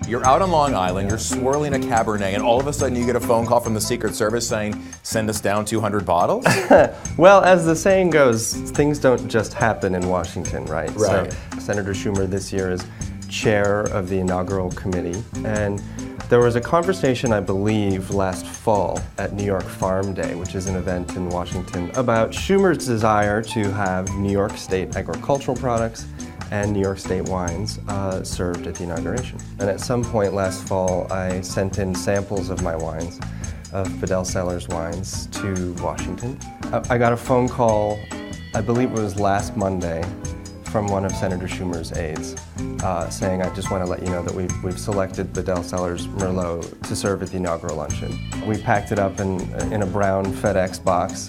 You're out on Long Island, you're swirling a Cabernet, and all of a sudden you get a phone call from the Secret Service saying, send us down 200 bottles? Well, as the saying goes, things don't just happen in Washington, right? Right. So Senator Schumer this year is chair of the inaugural committee, and there was a conversation, I believe, last fall at New York Farm Day, which is an event in Washington, about Schumer's desire to have New York State agricultural products and New York State wines served at the inauguration. And at some point last fall, I sent in samples of my wines, of Bedell Cellars wines, to Washington. I got a phone call, I believe it was last Monday, from one of Senator Schumer's aides, saying, I just want to let you know that we've selected Bedell Cellars Merlot to serve at the inaugural luncheon. We packed it up in a brown FedEx box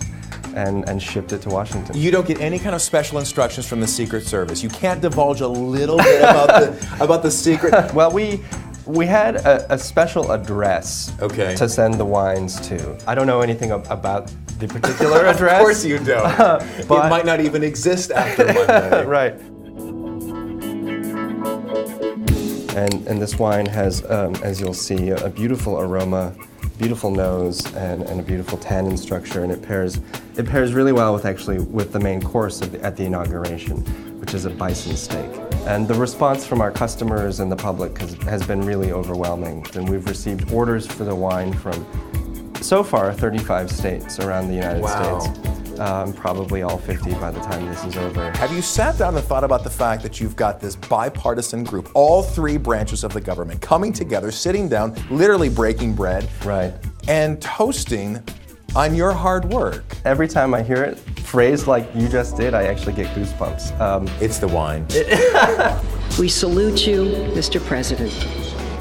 and shipped it to Washington. You don't get any kind of special instructions from the Secret Service. You can't divulge a little bit about the secret. Well, we had a special address to send the wines to. I don't know anything about the particular address. Of course you don't. It might not even exist after Monday. Right. And this wine has, as you'll see, a beautiful aroma, beautiful nose, and a beautiful tannin structure, and it pairs really well with the main course at the inauguration, which is a bison steak. And the response from our customers and the public has been really overwhelming, and we've received orders for the wine from, so far, 35 states around the United States. Probably all 50 by the time this is over. Have you sat down and thought about the fact that you've got this bipartisan group, all three branches of the government, coming together, sitting down, literally breaking bread, right, and toasting on your hard work? Every time I hear it phrased like you just did, I actually get goosebumps. It's the wine. We salute you, Mr. President.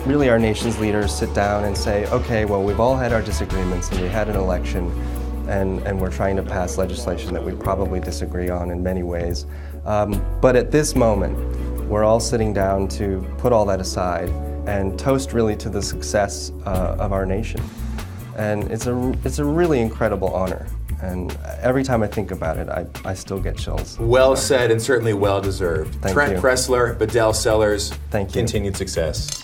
Really, our nation's leaders sit down and say, okay, well, we've all had our disagreements, and we had an election, and we're trying to pass legislation that we probably disagree on in many ways. But at this moment, we're all sitting down to put all that aside and toast really to the success of our nation. And it's a really incredible honor. And every time I think about it, I still get chills. Well said, and certainly well deserved. Thank Trent you. Kressler, Bedell Cellars, Thank you. Continued success.